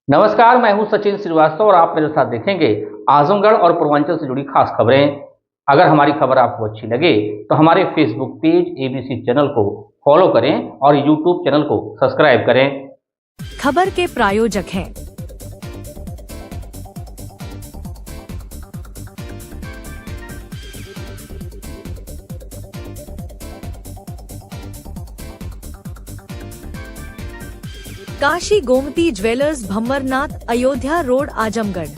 नमस्कार, मैं हूं सचिन श्रीवास्तव और आप मेरे साथ देखेंगे आजमगढ़ और पूर्वांचल से जुड़ी खास खबरें। अगर हमारी खबर आपको अच्छी लगे तो हमारे फेसबुक पेज एबीसी चैनल को फॉलो करें और यूट्यूब चैनल को सब्सक्राइब करें। खबर के प्रायोजक हैं Kashi Gomti jewellers, Bhanwarnath, Ayodhya road, Azamgarh.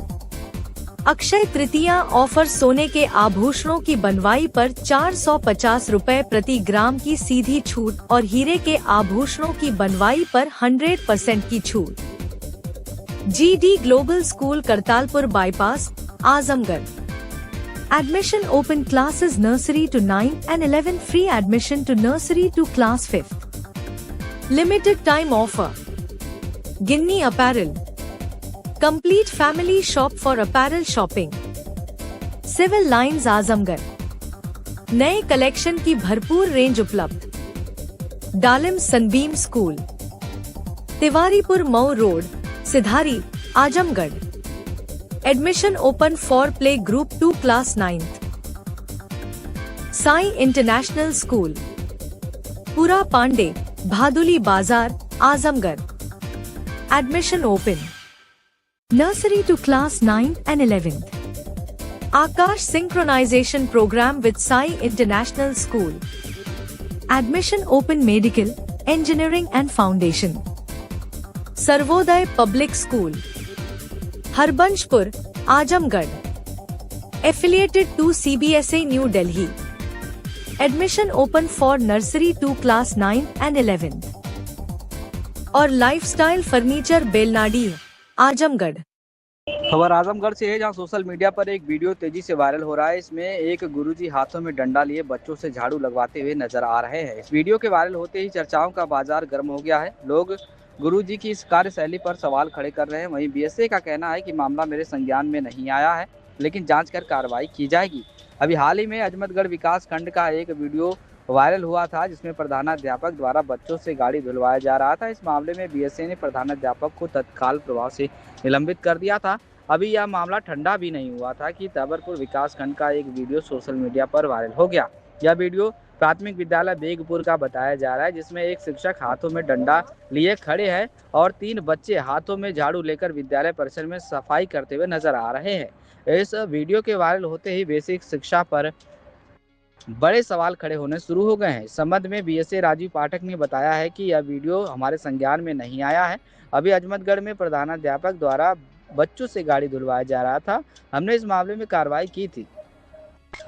Akshaya Tritiya offer, सोने के आभूषणों की बनवाई पर 450 रुपए प्रति ग्राम की सीधी छूट और हीरे के आभूषणों की बनवाई पर 100% की छूट। GD global school, Kartalpur bypass, Azamgarh. Admission open classes nursery to 9th and 11th, free admission to nursery to class 5th. Limited time offer. Ginni Apparel, complete family shop for apparel shopping. Civil Lines, Azamgarh. नए collection की भरपूर range उपलब्ध। Dalim Sunbeam school, Tiwaripur Mau road, Sidhari, Azamgarh. Admission open for play group 2 class 9th। Sai international school, Pura Pandey, भादुली बाजार, Azamgarh. Admission open. Nursery to class 9th and 11th. Akash synchronization program with Sai International School. Admission open medical, engineering and foundation. Sarvodaya Public School, Harbanshpur, Ajamgarh. Affiliated to CBSA New Delhi. Admission open for nursery to class 9th and 11th. और lifestyle furniture, Belnadi, Azamgarh. खबर आजमगढ़ से है, जहां social media पर एक video तेजी से viral हो रहा है। इसमें एक गुरुजी हाथों में डंडा लिए बच्चों से झाड़ू लगवाते हुए नजर आ रहे हैं। इस वीडियो के वायरल होते ही चर्चाओं का बाजार गर्म हो गया है। लोग गुरुजी की इस कार्यशैली पर सवाल खड़े कर रहे हैं। वहीं बीएसए का कहना है कि मामला मेरे संज्ञान में नहीं आया है, लेकिन जाँच कर कार्रवाई की जाएगी। अभी हाल ही में अजमतगढ़ विकास खंड का एक वीडियो वायरल हुआ था, जिसमें प्रधानाध्यापक द्वारा बच्चों से गाड़ी धुलवाया जा रहा था। इस मामले में बीएसए ने प्रधानाध्यापक को तत्काल प्रभाव से निलंबित कर दिया था। अभी यह मामला ठंडा भी नहीं हुआ था कि तबरपुर विकास खंड का एक वीडियो सोशल मीडिया पर वायरल हो गया। यह वीडियो प्राथमिक विद्यालय बेगपुर का बताया जा रहा है, जिसमें एक शिक्षक हाथों में डंडा लिए खड़े हैं और 3 बच्चे हाथों में झाड़ू लेकर विद्यालय परिसर में सफाई करते हुए नजर आ रहे हैं। इस वीडियो के वायरल होते ही बेसिक शिक्षा पर बड़े सवाल खड़े होने शुरू हो गए हैं। इस संबंध में बीएसए राजीव पाठक ने बताया है कि यह वीडियो हमारे संज्ञान में नहीं आया है। अभी अजमतगढ़ में प्रधानाध्यापक द्वारा बच्चों से गाड़ी धुलवाया जा रहा था। हमने इस मामले में कार्रवाई की थी।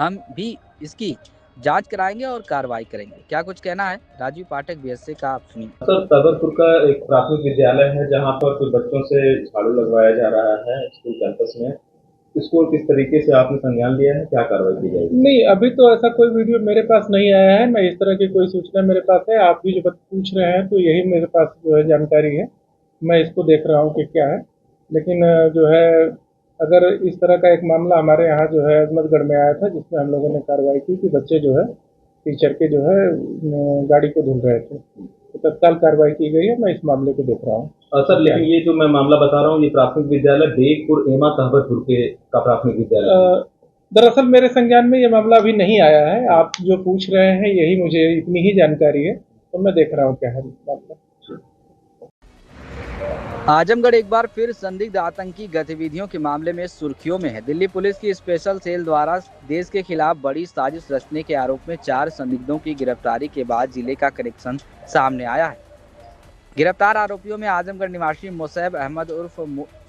हम भी इसकी जांच कराएंगे और कार्रवाई करेंगे। क्या कुछ कहना है राजीव पाठक बीएसए का, आप सुनिए। सर, तबरपुर का एक प्राथमिक विद्यालय है जहाँ पर कुछ बच्चों से झाड़ू लगवाया जा रहा है स्कूल कैंपस में। इसको किस तरीके से आपने संज्ञान लिया है, क्या कार्रवाई की जाएगी? नहीं, अभी तो ऐसा कोई वीडियो मेरे पास नहीं आया है। मैं इस तरह की कोई सूचना मेरे पास है। आप भी जो पूछ रहे हैं तो यही मेरे पास जो है जानकारी है। मैं इसको देख रहा हूँ कि क्या है, लेकिन जो है अगर इस तरह का एक मामला हमारे यहाँ जो है अजमतगढ़ में आया था, जिसमें हम लोगों ने कार्रवाई की कि बच्चे जो है टीचर के जो है गाड़ी को धुल रहे थे, तो तत्काल कार्रवाई की गई है। मैं इस मामले को देख रहा हूँ। सर, लेकिन ये जो मैं मामला बता रहा हूँ, ये प्राथमिक विद्यालय बेगपुर एमा तहबरपुर के का प्राथमिक विद्यालय। दरअसल मेरे संज्ञान में ये मामला अभी नहीं आया है। आप जो पूछ रहे हैं यही मुझे इतनी ही जानकारी है, तो मैं देख रहा हूँ क्या है मामला। आजमगढ़ एक बार फिर संदिग्ध आतंकी गतिविधियों के मामले में सुर्खियों में है। दिल्ली पुलिस की स्पेशल सेल द्वारा देश के खिलाफ बड़ी साजिश रचने के आरोप में 4 संदिग्धों की गिरफ्तारी के बाद जिले का कनेक्शन सामने आया है। गिरफ्तार आरोपियों में आजमगढ़ निवासी मोशैब अहमद उर्फ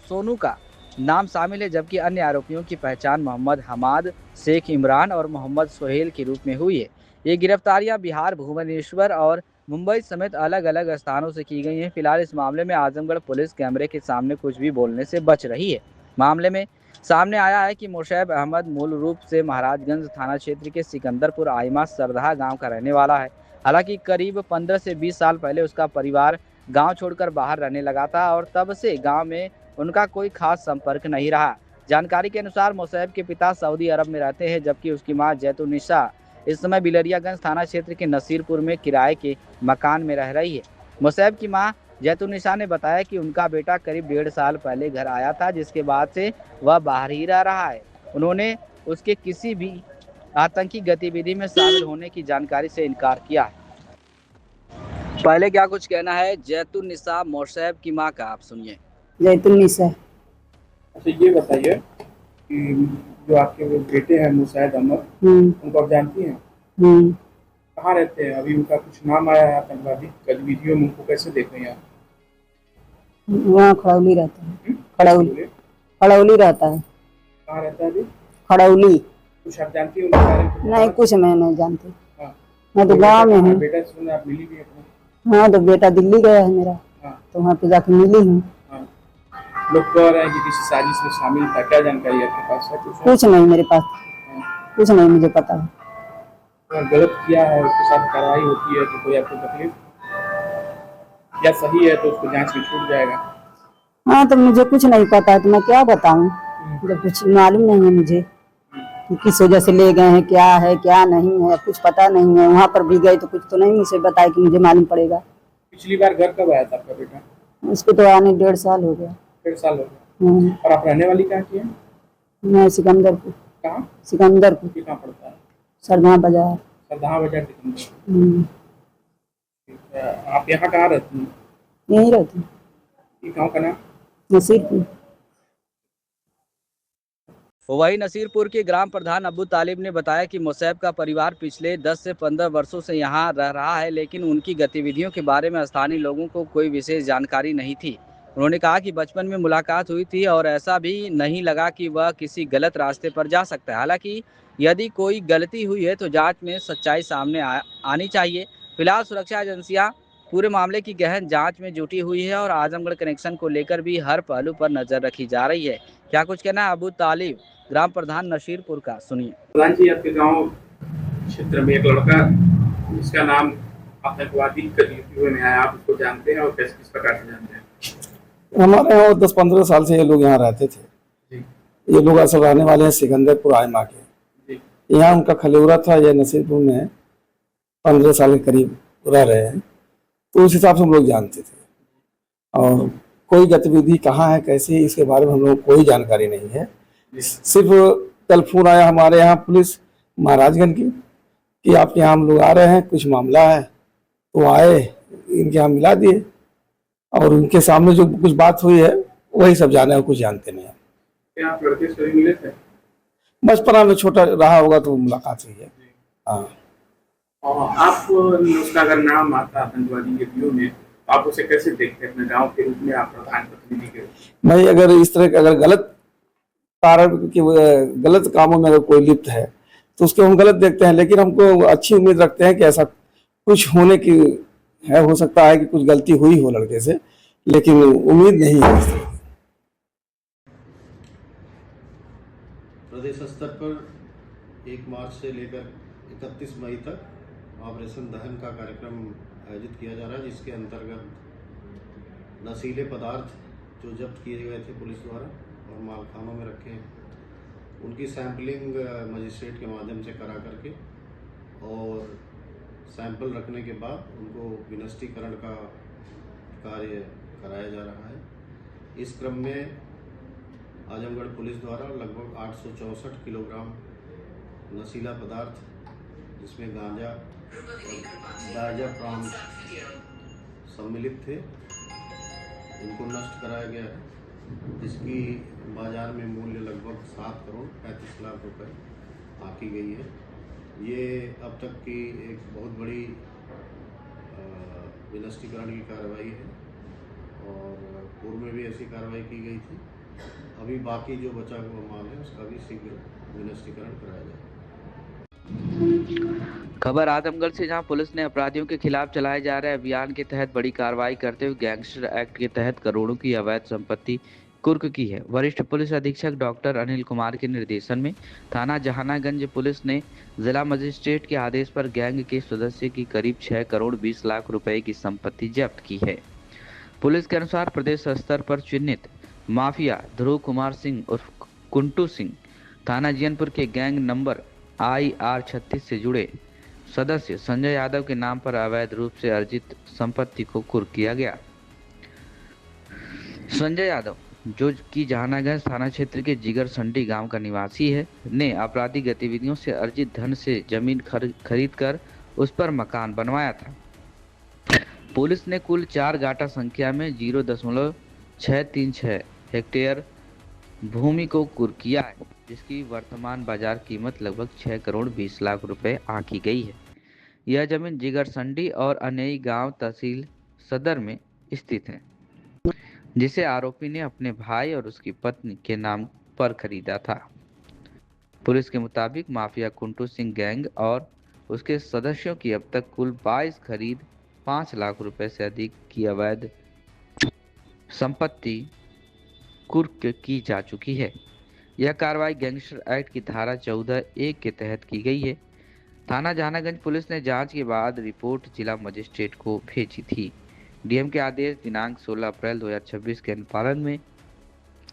सोनू का नाम शामिल है, जबकि अन्य आरोपियों की पहचान मोहम्मद हमाद, शेख इमरान और मोहम्मद सोहेल के रूप में हुई है। ये गिरफ्तारियां बिहार, भुवनेश्वर और मुंबई समेत अलग अलग स्थानों से की गई हैं। फिलहाल इस मामले में आजमगढ़ पुलिस कैमरे के सामने कुछ भी बोलने से बच रही है। मामले में सामने आया है कि मोशैब अहमद मूल रूप से महाराजगंज थाना क्षेत्र के सिकंदरपुर आइमा सरधा गांव का रहने वाला है। हालांकि करीब 15 से 20 साल पहले उसका परिवार गांव छोड़कर बाहर रहने लगा था और तब से गांव में उनका कोई खास संपर्क नहीं रहा। जानकारी के अनुसार मोशैब के पिता सऊदी अरब में रहते हैं, जबकि उसकी मां जैतुन्निसा इस समय बिलरियागंज थाना क्षेत्र के नसीरपुर में किराए के मकान में रह रही है। मोशैब की मां जैतुन्निसा ने बताया कि उनका बेटा करीब 1.5 साल पहले घर आया था, जिसके बाद से वह बाहर ही रह रहा है। उन्होंने उसके किसी भी आतंकी गतिविधि में शामिल होने की जानकारी से इनकार किया है। पहले क्या कुछ कहना है जैतुन्निसा मोशैब की मां का, आप सुनिए। जैतुन्निसा। अच्छा ये बताइए कि जो आपके वो बेटे हैं मुसैद अहमद, उनको आप जानती हैं? कहाँ रहते हैं अभी? उनका कुछ नाम आया है आतंकवादी गतिविधियों में, उनको कैसे देख रहे हैं आप? वहाँ खड़ौली रहता है। खड़ौली रहता है। कहाँ रहता है अभी? खड़ौली। कुछ आप जानती हैं उनके बारे में? नहीं, कुछ मैं नहीं जानती। हाँ। मैं तो गाँव में हूँ। बेटा से आप मिली भी अपने? हाँ, तो बेटा दिल्ली गया है मेरा। हाँ। तो वहाँ पे जाके मिली हूँ। हाँ। लोग कह रहे हैं कि किसी साजिश में शामिल था, क्या जानकारी है आपके पास? कुछ नहीं मेरे पास, कुछ नहीं मुझे पता है। अगर गलत किया है उसके साथ कार्रवाई होती है तो कोई आपको तकलीफ, या सही है तो उसको जांच में छूट जाएगा? हाँ, तो मुझे कुछ नहीं पता है तो मैं क्या बताऊँ, जब कुछ मालूम नहीं है मुझे कि किस वजह से ले गए हैं, क्या है क्या नहीं है, कुछ पता नहीं है। वहाँ पर भी गए तो कुछ तो नहीं मुझे बताया कि मुझे मालूम पड़ेगा। पिछली बार घर कब आया था आपका बेटा? उसको तो आने 1.5 साल हो गया। 1.5 साल हो गया। और आप रहने वाली कहाँ की हैं? मैं सिकंदरपुर। कहाँ? सिकंदरपुर। ये कहाँ पड़ता है? सरदार बाजार। सरदार बाजार सिकंदरपुर। आप यहाँ कहाँ रहती हैं? यहीं रहती हूँ। ये गाँव का नाम? नसीरपुर। वही नसीरपुर के ग्राम प्रधान अब्बू तालिब ने बताया कि मोशैब का परिवार पिछले 10 से 15 वर्षों से यहाँ रह रहा है, लेकिन उनकी गतिविधियों के बारे में स्थानीय लोगों को कोई विशेष जानकारी नहीं थी। उन्होंने कहा कि बचपन में मुलाकात हुई थी और ऐसा भी नहीं लगा कि वह किसी गलत रास्ते पर जा सकता है। हालांकि यदि कोई गलती हुई है तो जांच में सच्चाई सामने आनी चाहिए। फिलहाल सुरक्षा एजेंसियां पूरे मामले की गहन जांच में जुटी हुई है और आजमगढ़ कनेक्शन को लेकर भी हर पहलू पर नजर रखी जा रही है। क्या कुछ कहना है अब्बू तालिब ग्राम प्रधान नसीरपुर का, सुनिए। प्रधान जी, आपके गांव क्षेत्र में एक लड़का जिसका नाम आतंकवादी गतिविधियों में आया, आप उसको जानते हैं और कैसे किस प्रकार से जानते हैं? हमारे यहाँ 10-15 साल से ये लोग यहाँ रहते थे। ये लोग असल रहने वाले हैं सिकंदरपुर आयमा के। यहाँ उनका खलेवरा था, ये नसीरपुर में 15 साल के करीब रह रहे हैं, तो उस हिसाब से हम लोग जानते थे। और कोई गतिविधि कहाँ है कैसे, इसके बारे में हम लोग कोई जानकारी नहीं है। सिर्फ कल फोन आया हमारे यहाँ पुलिस महाराजगंज की कि आपके यहाँ हम लोग आ रहे हैं, कुछ मामला है, तो आए, इनके यहाँ मिला दिए और उनके सामने जो कुछ बात हुई है वही सब जाने और कुछ जानते नहीं है। क्या आप लड़के से मिले थे? बचपना में छोटा रहा होगा तो मुलाकात हुई है। हाँ। और आप उसका अगर नाम आता आतंकवादी के व्यू में, आप उसे कैसे देखते हैं अपने गांव के रूप में, आप प्रधान प्रतिनिधि के रूप में? भाई अगर इस तरह के अगर गलत कारण की गलत कामों में अगर कोई लिप्त है तो उसको हम गलत देखते हैं, लेकिन हमको अच्छी उम्मीद रखते हैं कि ऐसा कुछ होने की है, हो सकता है कि कुछ गलती हुई हो लड़के से, लेकिन उम्मीद नहीं है। प्रदेश स्तर पर 1 मार्च से लेकर 31 मई तक ऑपरेशन दहन का कार्यक्रम आयोजित किया जा रहा है, जिसके अंतर्गत नशीले पदार्थ जो जब्त किए गए थे पुलिस द्वारा और मालखानों में रखे हैं, उनकी सैंपलिंग मजिस्ट्रेट के माध्यम से करा करके और सैंपल रखने के बाद उनको विनष्टीकरण का कार्य कराया जा रहा है। इस क्रम में आजमगढ़ पुलिस द्वारा लगभग 864 किलोग्राम नशीला पदार्थ, जिसमें गांजा और डायज़ापाम सम्मिलित थे, इनको नष्ट कराया गया है, जिसकी बाजार में मूल्य लगभग 7 करोड़ 35 लाख रुपए आकी गई है। ये अब तक की एक बहुत बड़ी विनष्टीकरण की कार्रवाई है और पूर्व में भी ऐसी कार्रवाई की गई थी। अभी बाकी जो बचा हुआ माल है उसका भी शीघ्र विनष्टीकरण कराया जाएगा। खबर आजमगढ़ से, जहां पुलिस ने अपराधियों के खिलाफ चलाए जा रहे अभियान के तहत बड़ी कार्रवाई करते हुए गैंगस्टर एक्ट के तहत करोड़ों की अवैध संपत्ति कुर्क की है। वरिष्ठ पुलिस अधीक्षक डॉक्टर अनिल कुमार के निर्देशन में थाना जहानागंज पुलिस ने जिला मजिस्ट्रेट के आदेश पर गैंग के सदस्य की करीब 6 करोड़ 20 लाख रुपए की संपत्ति जब्त की है। पुलिस के अनुसार प्रदेश स्तर पर चिन्हित माफिया ध्रुव कुमार सिंह उर्फ कुंटू सिंह थाना जियनपुर के गैंग नंबर IR 36 से जुड़े सदस्य संजय यादव के नाम पर अवैध रूप से अर्जित संपत्ति को कुर्क किया गया। संजय यादव, जो कि जहानागंज थाना क्षेत्र के जिगर संडी गांव का निवासी है, ने आपराधिक गतिविधियों से अर्जित धन से जमीन खरीद कर उस पर मकान बनवाया था। पुलिस ने कुल 4 गाटा संख्या में 0.636 हेक्टेयर भूमि को कुर्क किया है, जिसकी वर्तमान बाजार कीमत लगभग 6 करोड़ 20 लाख रुपए आंकी गई है। यह जमीन जिगर संडी और अनई गांव तहसील सदर में स्थित है, जिसे आरोपी ने अपने भाई और उसकी पत्नी के नाम पर खरीदा था। पुलिस के मुताबिक माफिया कुंटू सिंह गैंग और उसके सदस्यों की अब तक कुल 22 खरीद 5 लाख रुपए से अधिक की अवैध संपत्ति कुर्क की जा चुकी है। यह कार्रवाई गैंगस्टर एक्ट की धारा 14(1) के तहत की गई है। थाना जहानागंज पुलिस ने जांच के बाद रिपोर्ट जिला मजिस्ट्रेट को भेजी थी। डीएम के आदेश दिनांक 16 अप्रैल 2026 के अनुपालन में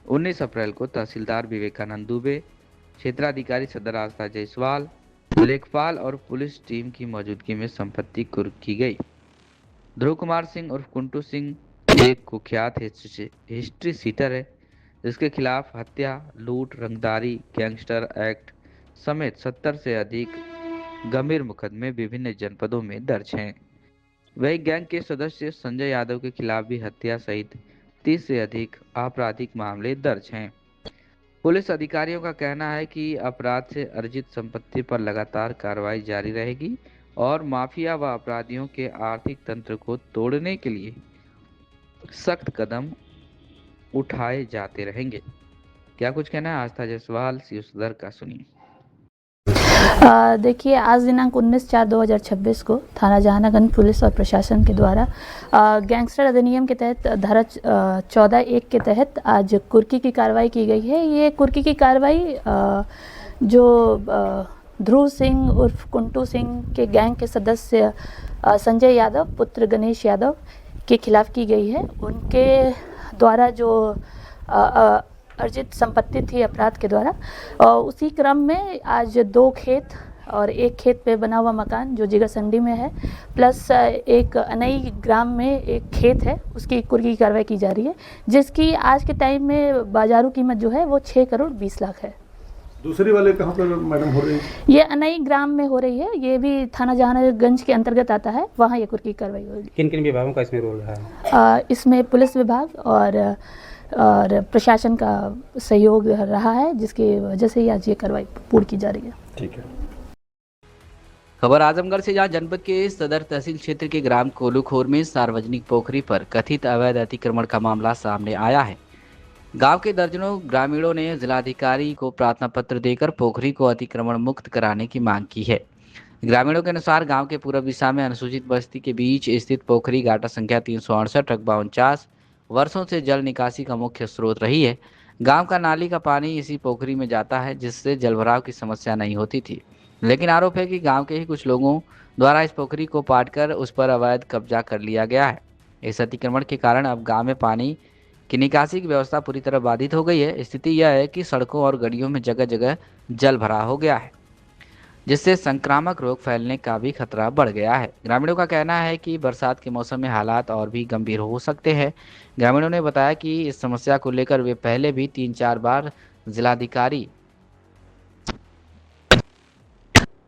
19 अप्रैल को तहसीलदार विवेकानंद दुबे, क्षेत्राधिकारी सदर आस्था जायसवाल, लेखपाल और पुलिस टीम की मौजूदगी में संपत्ति कुर्क की गई। ध्रुव कुमार सिंह उर्फ कुंटू सिंह एक कुख्यात हिस्ट्री सीटर है, जिसके खिलाफ हत्या, लूट, रंगदारी, गैंगस्टर एक्ट समेत 70 से अधिक गंभीर मुकदमे विभिन्न जनपदों में दर्ज हैं। वही गैंग के सदस्य संजय यादव के खिलाफ भी हत्या सहित 30 से अधिक आपराधिक मामले दर्ज हैं। पुलिस अधिकारियों का कहना है कि अपराध से अर्जित संपत्ति पर लगातार कार्रवाई जारी रहेगी और माफिया व अपराधियों के आर्थिक तंत्र को तोड़ने के लिए सख्त कदम उठाए जाते रहेंगे। क्या कुछ कहना है आस्था जायसवाल सीओ सदर का, सुनिए। देखिए, आज दिनांक 19/4/2026 को थाना जहानागंज पुलिस और प्रशासन के द्वारा गैंगस्टर अधिनियम के तहत धारा 14(1) के तहत आज कुर्की की कार्रवाई की गई है। ये कुर्की की कार्रवाई जो ध्रुव सिंह उर्फ कुंटू सिंह के गैंग के सदस्य संजय यादव पुत्र गणेश यादव के खिलाफ की गई है। उनके द्वारा जो अर्जित संपत्ति थी अपराध के द्वारा, उसी क्रम में आज 2 खेत और 1 खेत पे बना हुआ मकान जो जिगर संडी में है, प्लस एक अनई ग्राम में 1 खेत है, उसकी कुर्की की कार्रवाई की जा रही है, जिसकी आज के टाइम में बाजारू कीमत जो है वो 6 करोड़ 20 लाख है। दूसरी वाले कहाँ पर मैडम हो रही है? ये अनई ग्राम में हो रही है। ये भी थाना जहानागंज के अंतर्गत आता है, वहाँ ये कुर्की की कार्रवाई होगी। किन किन विभागों का इसमें रोल रहा है? इसमें पुलिस विभाग और प्रशासन का सहयोग रहा है, जिसकी वजह से आज ये कार्रवाई पूरी की जा रही है। ठीक है। खबर आजमगढ़ से, जहां जनपद के सदर तहसील क्षेत्र के ग्राम कोलूखोर में सार्वजनिक पोखरी पर कथित अवैध अतिक्रमण का मामला सामने आया है। गांव के दर्जनों ग्रामीणों ने जिलाधिकारी को प्रार्थना पत्र देकर पोखरी को अतिक्रमण मुक्त कराने की मांग की है। ग्रामीणों के अनुसार गांव के पूर्व दिशा में अनुसूचित बस्ती के बीच स्थित पोखरी गाटा संख्या 368/49 वर्षों से जल निकासी का मुख्य स्रोत रही है। गांव का नाली का पानी इसी पोखरी में जाता है, जिससे जलभराव की समस्या नहीं होती थी, लेकिन आरोप है कि गांव के ही कुछ लोगों द्वारा इस पोखरी को पाटकर उस पर अवैध कब्जा कर लिया गया है। इस अतिक्रमण के कारण अब गांव में पानी की निकासी की व्यवस्था पूरी तरह बाधित हो गई है। स्थिति यह है कि सड़कों और गलियों में जगह जगह जल भरा हो गया है, जिससे संक्रामक रोग फैलने का भी खतरा बढ़ गया है। ग्रामीणों का कहना है कि बरसात के मौसम में हालात और भी गंभीर हो सकते हैं। ग्रामीणों ने बताया कि इस समस्या को लेकर वे पहले भी 3-4 बार जिलाधिकारी,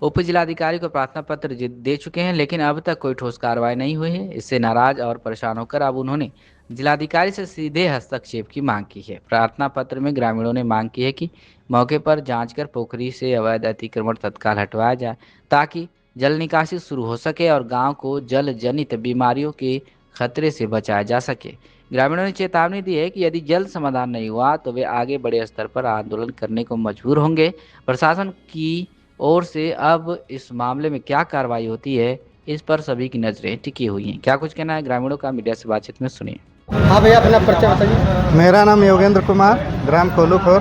उप जिलाधिकारी को प्रार्थना पत्र दे चुके हैं, लेकिन अब तक कोई ठोस कार्रवाई नहीं हुई है। इससे नाराज और परेशान होकर अब उन्होंने जिलाधिकारी से सीधे हस्तक्षेप की मांग की है। प्रार्थना पत्र में ग्रामीणों ने मांग की है कि मौके पर जांच कर पोखरी से अवैध अतिक्रमण तत्काल हटवाया जाए, ताकि जल निकासी शुरू हो सके और गांव को जल जनित बीमारियों के खतरे से बचाया जा सके। ग्रामीणों ने चेतावनी दी है कि यदि जल्द समाधान नहीं हुआ तो वे आगे बड़े स्तर पर आंदोलन करने को मजबूर होंगे। प्रशासन की ओर से अब इस मामले में क्या कार्रवाई होती है, इस पर सभी की नजरें टिकी हुई हैं। क्या कुछ कहना है ग्रामीणों का, मीडिया से बातचीत में सुनिए। हाँ भैया, अपना परिचय बताइए। मेरा नाम योगेंद्र कुमार, ग्राम कोलूखोर,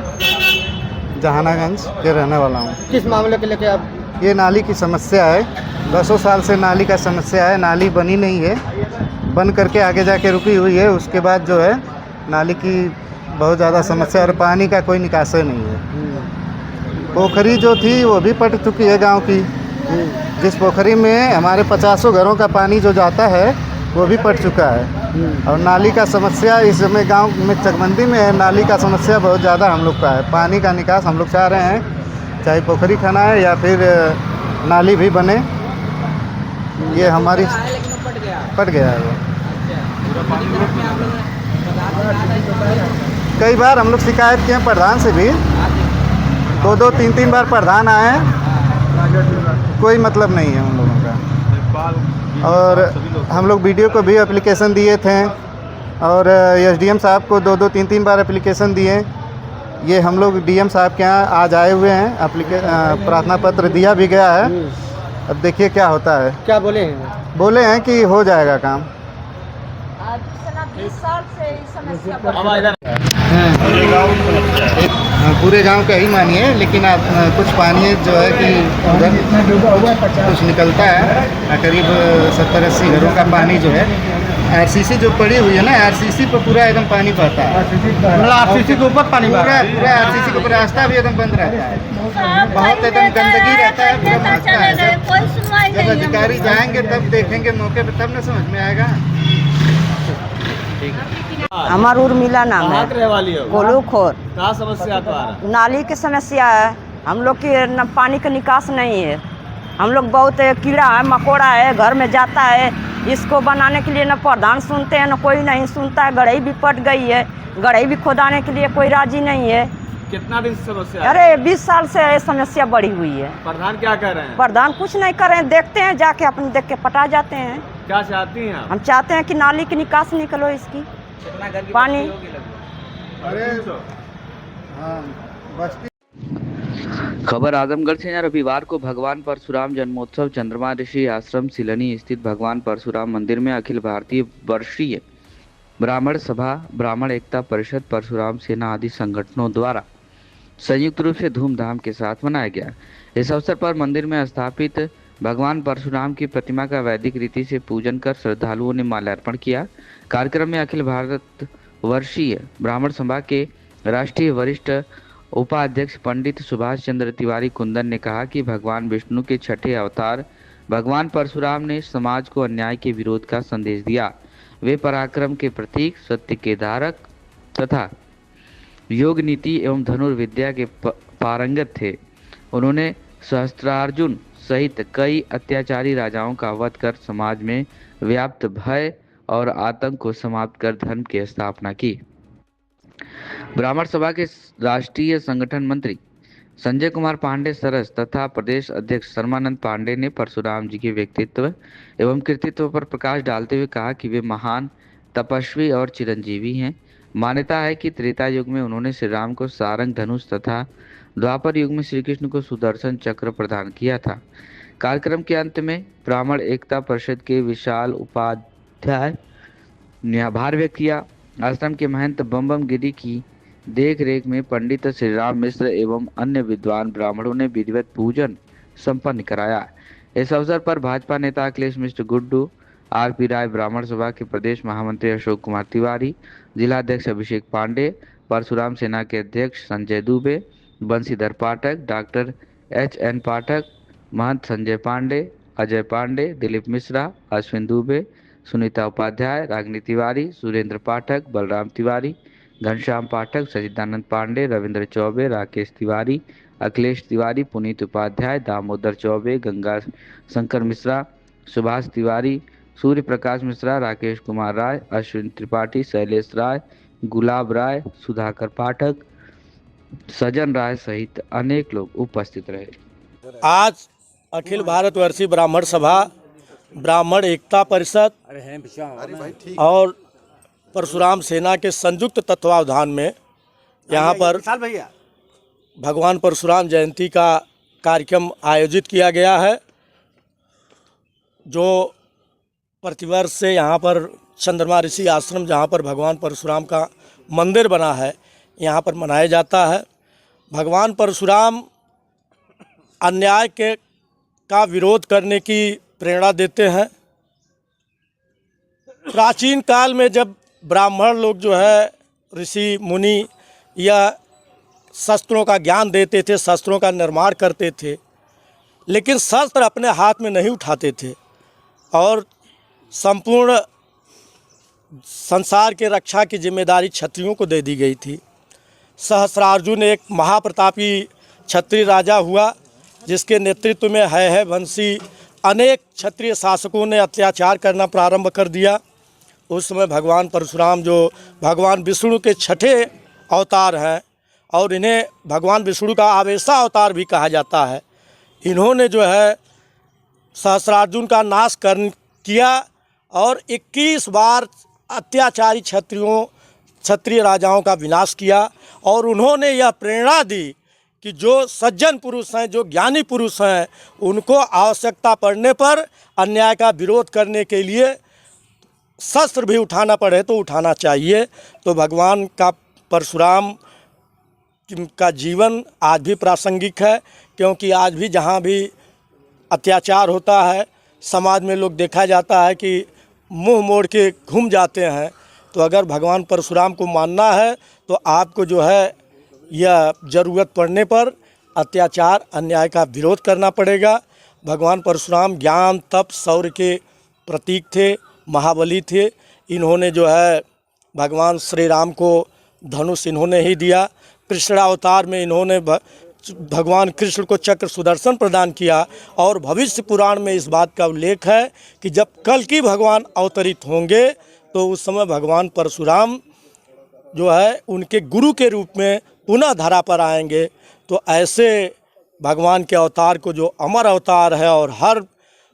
जहानागंज के रहने वाला हूँ। किस मामले के लेके आप? ये नाली की समस्या है, 10 साल से नाली का समस्या है। नाली बनी नहीं है, बन करके आगे जाके रुकी हुई है। उसके बाद जो है नाली की बहुत ज़्यादा समस्या और पानी का कोई निकास नहीं है। पोखरी जो थी वो भी पट चुकी है गांव की। जिस पोखरी में हमारे 50 घरों का पानी जो जाता है वो भी पट चुका है। और नाली का समस्या इस समय गांव में चकबंदी में है, नाली का समस्या बहुत ज़्यादा हम लोग का है। पानी का निकास हम लोग चाह रहे हैं, चाहे पोखरी खाना है या फिर नाली भी बने। ये हमारी पट गया है वो। कई बार हम लोग शिकायत किए हैं प्रधान से भी, 2-2, 3-3 बार प्रधान आए हैं, कोई मतलब नहीं है उन लोगों का। और हम लोग वीडियो को भी एप्लीकेशन दिए थे और एसडीएम साहब को 2-2, 3-3 बार एप्लीकेशन दिए। ये हम लोग डीएम साहब के यहाँ आज आए हुए हैं, प्रार्थना पत्र दिया भी गया है। अब देखिए क्या होता है। क्या बोले हैं? बोले हैं कि हो जाएगा काम। पूरे गांव का ही मानिए, लेकिन आप कुछ पानी जो है कि उधर कुछ निकलता है, करीब 70-80 घरों का पानी जो है आरसीसी जो पड़ी हुई है ना, आरसीसी पर पूरा एकदम पानी बहता है। आरसीसी के ऊपर पानी पूरा आरसीसी के ऊपर रास्ता भी एकदम बंद रहता है, बहुत एकदम गंदगी रहता है, पूरा महकता है। जब अधिकारी जाएंगे तब देखेंगे मौके पर, तब न समझ में आएगा। हमार उर्मिला नाम है, कोलूखोर। क्या समस्या नाली की समस्या है, हम लोग की पानी का निकास नहीं है। हम लोग बहुत कीड़ा है मकोड़ा है घर में जाता है, इसको बनाने के लिए न प्रधान सुनते हैं न कोई नहीं सुनता है। गढ़ई भी पट गई है, गढ़ई भी खोदाने के लिए कोई राजी नहीं है। कितना दिन से समस्या? अरे 20 साल से ये समस्या बढ़ी हुई है। प्रधान क्या कर रहे हैं? प्रधान कुछ नहीं कर रहे हैं, देखते हैं जाके अपने देख के पटा जाते हैं। क्या चाहती हैं हम चाहते हैं कि नाली की निकास निकलो इसकी पानी। अरे हाँ, बस्ती। खबर आजमगढ़ से है। रविवार को भगवान परशुराम जन्मोत्सव चंद्रमा ऋषि आश्रम सिलनी स्थित भगवान परशुराम मंदिर में अखिल भारतीय वर्षीय ब्राह्मण सभा, ब्राह्मण एकता परिषद, परशुराम सेना आदि संगठनों द्वारा संयुक्त रूप से धूमधाम के साथ मनाया गया। इस अवसर पर मंदिर में स्थापित भगवान परशुराम की प्रतिमा का वैदिक रीति से पूजन कर श्रद्धालुओं ने माल्यार्पण किया। कार्यक्रम में अखिल भारत वर्षीय ब्राह्मण सभा के राष्ट्रीय वरिष्ठ उपाध्यक्ष पंडित सुभाष चंद्र तिवारी कुंदन ने कहा कि भगवान विष्णु के छठे अवतार भगवान परशुराम ने समाज को अन्याय के विरोध का संदेश दिया। वे पराक्रम के प्रतीक, सत्य के धारक तथा योग नीति एवं धनुर्विद्या के पारंगत थे। उन्होंने सहस्त्रार्जुन सहित कई अत्याचारी राजाओं का वध कर समाज में व्याप्त भय और आतंक को समाप्त कर धर्म की स्थापना की। ब्राह्मण सभा के राष्ट्रीय संगठन मंत्री संजय कुमार पांडे सरस तथा प्रदेश अध्यक्ष शर्मानंद पांडे ने परशुराम जी के व्यक्तित्व एवं कृतित्व पर प्रकाश डालते हुए कहा कि वे महान तपस्वी और चिरंजीवी हैं। मान्यता है कि त्रेता युग में उन्होंने श्री राम को सारंग धनुष तथा द्वापर युग में श्री कृष्ण को सुदर्शन चक्र प्रदान किया था। कार्यक्रम के अंत में ब्राह्मण एकता परिषद के विशाल उपाध्याय ने आभार व्यक्त किया। आश्रम के महंत बम गिरी की देख रेख में पंडित श्री राम मिश्र एवं अन्य विद्वान ब्राह्मणों ने विधिवत पूजन संपन्न कराया। इस अवसर पर भाजपा नेता अखिलेश मिश्र गुड्डू, आरपी राय, ब्राह्मण सभा के प्रदेश महामंत्री अशोक कुमार तिवारी, जिलाध्यक्ष अभिषेक पांडे, परशुराम सेना के अध्यक्ष संजय दुबे, बंशीधर पाठक, डॉक्टर HN पाठक, महंत संजय पांडे, अजय पांडे, दिलीप मिश्रा, अश्विन दुबे, सुनीता उपाध्याय, रागिनी तिवारी, सुरेंद्र पाठक, बलराम तिवारी, घनश्याम पाठक, सचिदानंद पांडे, रविंद्र चौबे, राकेश तिवारी, अखिलेश तिवारी, पुनीत उपाध्याय, दामोदर चौबे, गंगा शंकर मिश्रा, सुभाष तिवारी, सूर्य प्रकाश मिश्रा, राकेश कुमार राय, अश्विन त्रिपाठी, शैलेश राय, गुलाब राय, सुधाकर पाठक, सजन राय सहित अनेक लोग उपस्थित रहे। आज अखिल भारतवर्षीय ब्राह्मण सभा, ब्राह्मण एकता परिषद और परशुराम सेना के संयुक्त तत्वावधान में यहाँ पर भगवान परशुराम जयंती का कार्यक्रम आयोजित किया गया है, जो प्रतिवर्ष से यहाँ पर चंद्रमा ऋषि आश्रम, जहाँ पर भगवान परशुराम का मंदिर बना है, यहाँ पर मनाया जाता है। भगवान परशुराम अन्याय का विरोध करने की प्रेरणा देते हैं। प्राचीन काल में जब ब्राह्मण लोग जो है ऋषि मुनि या शस्त्रों का ज्ञान देते थे, शस्त्रों का निर्माण करते थे, लेकिन शस्त्र अपने हाथ में नहीं उठाते थे और संपूर्ण संसार के रक्षा की जिम्मेदारी क्षत्रियों को दे दी गई थी। सहस्रार्जुन एक महाप्रतापी क्षत्रिय राजा हुआ जिसके नेतृत्व में है वंशी अनेक क्षत्रिय शासकों ने अत्याचार करना प्रारंभ कर दिया। उस समय भगवान परशुराम जो भगवान विष्णु के छठे अवतार हैं और इन्हें भगवान विष्णु का आवेशा अवतार भी कहा जाता है, इन्होंने जो है सहस्रार्जुन का नाश किया और 21 बार अत्याचारी क्षत्रिय राजाओं का विनाश किया। और उन्होंने यह प्रेरणा दी कि जो सज्जन पुरुष हैं, जो ज्ञानी पुरुष हैं, उनको आवश्यकता पड़ने पर अन्याय का विरोध करने के लिए शस्त्र भी उठाना पड़े तो उठाना चाहिए। तो भगवान का परशुराम का जीवन आज भी प्रासंगिक है, क्योंकि आज भी जहाँ भी अत्याचार होता है समाज में लोग देखा जाता है कि मुंह मोड़ के घूम जाते हैं। तो अगर भगवान परशुराम को मानना है तो आपको जो है यह ज़रूरत पड़ने पर अत्याचार अन्याय का विरोध करना पड़ेगा। भगवान परशुराम ज्ञान तप शौर्य के प्रतीक थे, महाबली थे। इन्होंने जो है भगवान श्री राम को धनुष इन्होंने ही दिया। कृष्णावतार में इन्होंने भगवान कृष्ण को चक्र सुदर्शन प्रदान किया। और भविष्य पुराण में इस बात का उल्लेख है कि जब कल की भगवान अवतरित होंगे तो उस समय भगवान परशुराम जो है उनके गुरु के रूप में पुनः धरा पर आएंगे। तो ऐसे भगवान के अवतार को जो अमर अवतार है और हर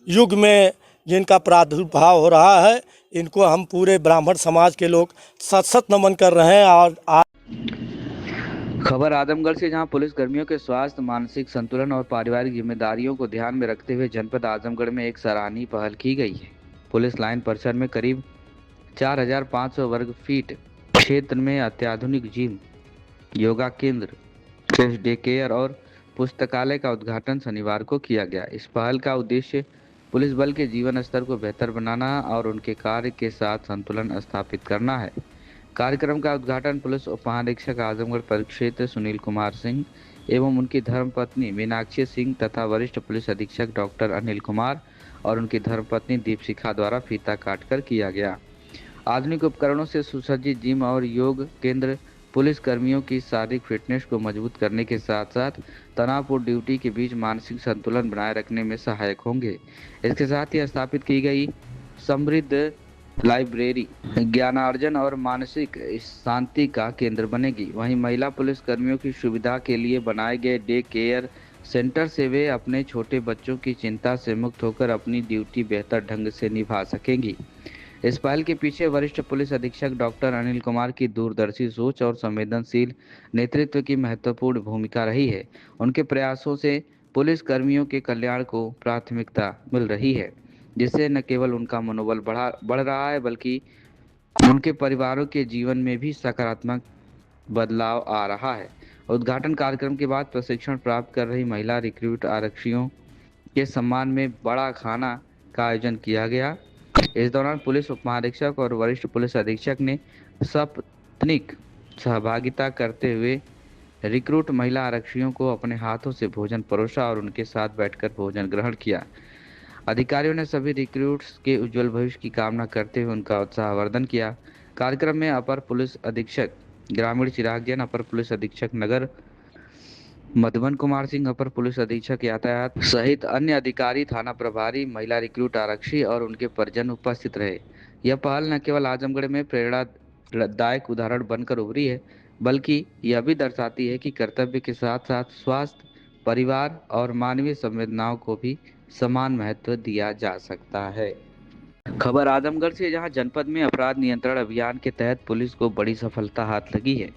युग में जिनका प्रादुर्भाव हो रहा है, इनको हम पूरे ब्राह्मण समाज के लोग सत सत नमन कर रहे हैं। और खबर आजमगढ़ से, जहां पुलिस कर्मियों के स्वास्थ्य, मानसिक संतुलन और पारिवारिक जिम्मेदारियों को ध्यान में रखते हुए जनपद आजमगढ़ में एक सराहनीय पहल की गई है। पुलिस लाइन परिसर में करीब 4500 वर्ग फीट क्षेत्र में अत्याधुनिक जिम, योगा केंद्र, कैश डे केयर और पुस्तकालय का उद्घाटन शनिवार को किया गया। इस पहल का उद्देश्य पुलिस बल के जीवन स्तर को बेहतर बनाना और उनके कार्य के साथ संतुलन स्थापित करना है। कार्यक्रम का उद्घाटन पुलिस उप महानिरीक्षक आजमगढ़ परिक्षेत्र सुनील कुमार सिंह एवं उनकी धर्मपत्नी मीनाक्षी सिंह तथा वरिष्ठ पुलिस अधीक्षक डॉक्टर अनिल कुमार और उनकी धर्मपत्नी दीपशिखा द्वारा फीता काटकर किया गया। आधुनिक उपकरणों से सुसज्जित जिम और योग केंद्र पुलिस कर्मियों की शारीरिक फिटनेस को मजबूत करने के साथ साथ तनावपूर्ण ड्यूटी के बीच मानसिक संतुलन बनाए रखने में सहायक होंगे। इसके साथ ही स्थापित की गई समृद्ध लाइब्रेरी ज्ञानार्जन और मानसिक शांति का केंद्र बनेगी। वहीं महिला पुलिस कर्मियों की सुविधा के लिए बनाए गए डे केयर सेंटर से वे अपने छोटे बच्चों की चिंता से मुक्त होकर अपनी ड्यूटी बेहतर ढंग से निभा सकेंगी। इस पहल के पीछे वरिष्ठ पुलिस अधीक्षक डॉक्टर अनिल कुमार की दूरदर्शी सोच और संवेदनशील नेतृत्व की महत्वपूर्ण भूमिका रही है। उनके प्रयासों से पुलिस कर्मियों के कल्याण को प्राथमिकता मिल रही है, जिससे न केवल उनका मनोबल बढ़ रहा है बल्कि उनके परिवारों के जीवन में भी सकारात्मक बदलाव आ रहा है। उद्घाटन कार्यक्रम के बाद प्रशिक्षण प्राप्त कर रही महिला रिक्रूट आरक्षियों के सम्मान में बड़ा खाना का आयोजन किया गया। इस दौरान पुलिस उप महानिरीक्षक और वरिष्ठ पुलिस अधीक्षक ने सपत्नीक सहभागिता करते हुए रिक्रूट महिला आरक्षियों को अपने हाथों से भोजन परोसा और उनके साथ बैठकर भोजन ग्रहण किया। अधिकारियों ने सभी रिक्रूट्स के उज्जवल भविष्य की कामना करते हुए उनका उत्साहवर्धन किया। कार्यक्रम में अपर पुलिस अधीक्षक ग्रामीण चिराग जैन, अपर पुलिस अधीक्षक नगर मधुबन कुमार सिंह, अपर पुलिस अधीक्षक यातायात सहित अन्य अधिकारी, थाना प्रभारी, महिला रिक्रूट आरक्षी और उनके परिजन उपस्थित रहे। यह पहल न केवल आजमगढ़ में प्रेरणादायक उदाहरण बनकर उभरी है, बल्कि यह भी दर्शाती है कि कर्तव्य के साथ साथ स्वास्थ्य, परिवार और मानवीय संवेदनाओं को भी समान महत्व दिया जा सकता है। खबर आजमगढ़ से, जहां जनपद में अपराध नियंत्रण अभियान के तहत पुलिस को बड़ी सफलता हाथ लगी है।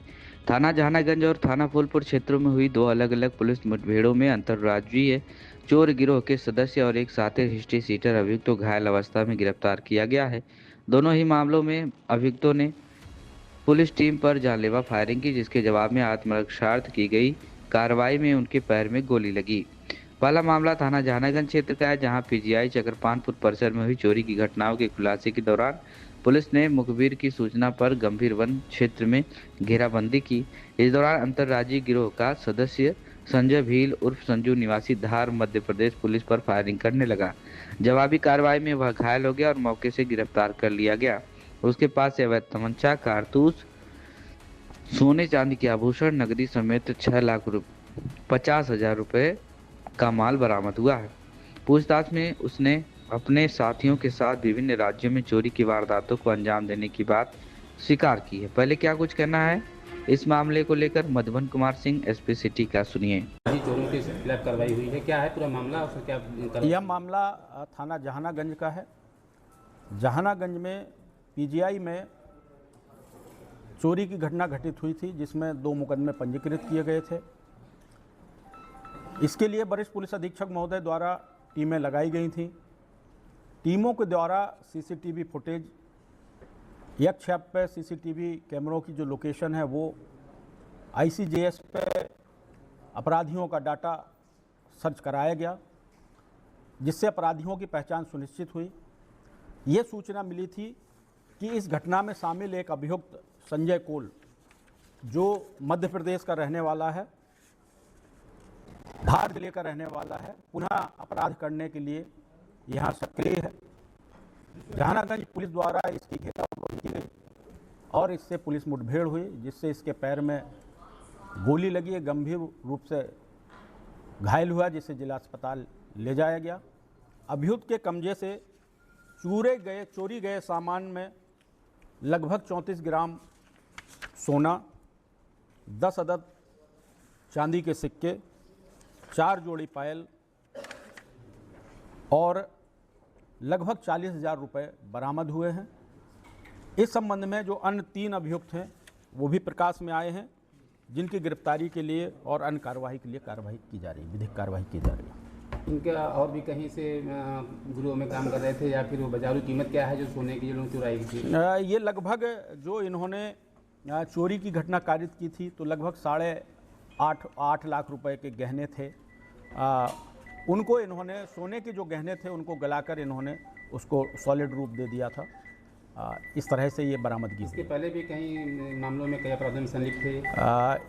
थाना जहानागंज और थाना फूलपुर क्षेत्रों में हुई 2 अलग अलग पुलिस मुठभेड़ों में अंतर्राज्यीय चोर गिरोह के सदस्य और एक साथी हिस्ट्री सीटर अभियुक्त को घायल अवस्था में गिरफ्तार किया गया है। दोनों ही मामलों में अभियुक्तों ने पुलिस टीम पर जानलेवा फायरिंग की, जिसके जवाब में आत्मरक्षार्थ की गई कार्रवाई में उनके पैर में गोली लगी। पहला मामला थाना जहानागंज क्षेत्र का है, जहां पीजीआई चक्रपानपुर परिसर में हुई चोरी की घटनाओं के खुलासे के दौरान पुलिस ने मुखबिर की सूचना पर गंभीर वन क्षेत्र में घेराबंदी की। इस दौरान अंतर्राज्यीय गिरोह का सदस्य संजय भील उर्फ संजू निवासी धार मध्य प्रदेश पुलिस पर फायरिंग करने लगा। जवाबी कार्रवाई में वह घायल हो गया और मौके से गिरफ्तार कर लिया गया। उसके पास से अवैध तमंचा, कारतूस, सोने चांदी के आभूषण, नकदी समेत 6,50,000 रुपए का माल बरामद हुआ है। पूछताछ में उसने अपने साथियों के साथ विभिन्न राज्यों में चोरी की वारदातों को अंजाम देने की बात स्वीकार की है। पहले क्या कुछ कहना है इस मामले को लेकर मधुबन कुमार सिंह, एसपी सिटी का सुनिए। चोरों के खिलाफ कार्रवाई हुई है, क्या है पूरा मामला, उसमें क्या? यह मामला थाना जहानागंज का है। जहानागंज में पीजीआई में चोरी की घटना घटित हुई थी, जिसमें 2 मुकदमे पंजीकृत किए गए थे। इसके लिए वरिष्ठ पुलिस अधीक्षक महोदय द्वारा टीमें लगाई गई थीं। टीमों के द्वारा सीसीटीवी फुटेज, एक छत पे सीसीटीवी कैमरों की जो लोकेशन है वो आईसीजेएस पे अपराधियों का डाटा सर्च कराया गया, जिससे अपराधियों की पहचान सुनिश्चित हुई। ये सूचना मिली थी कि इस घटना में शामिल एक अभियुक्त संजय कोल, जो मध्य प्रदेश का रहने वाला है, धार जिले का रहने वाला है, पुनः अपराध करने के लिए यहाँ सक्रिय है। जहानागंज पुलिस द्वारा इसकी घेराबंदी की गई और इससे पुलिस मुठभेड़ हुई, जिससे इसके पैर में गोली लगी है, गंभीर रूप से घायल हुआ, जिसे जिला अस्पताल ले जाया गया। अभियुक्त के कब्जे से चोरी गए सामान में लगभग 34 ग्राम सोना, 10 अदद चांदी के सिक्के, 4 जोड़ी पायल और लगभग 40,000 रुपये बरामद हुए हैं। इस संबंध में जो अन्य 3 अभियुक्त हैं वो भी प्रकाश में आए हैं, जिनकी गिरफ्तारी के लिए और अन्य कार्रवाई के लिए कार्रवाई की जा रही है, विधिक कार्रवाई की जा रही है। इनका और भी कहीं से गुरुओं में काम कर रहे थे या फिर वो बाजारू कीमत क्या है जो सोने की जो चुराई थी? ये लगभग जो इन्होंने चोरी की घटना कारित की थी तो लगभग 8.5 लाख रुपए के गहने थे। उनको इन्होंने सोने के जो गहने थे उनको गलाकर इन्होंने उसको सॉलिड रूप दे दिया था। इस तरह से ये बरामदगी। इसके पहले भी कई मामलों में कई अपराधों में संलिप्त थे।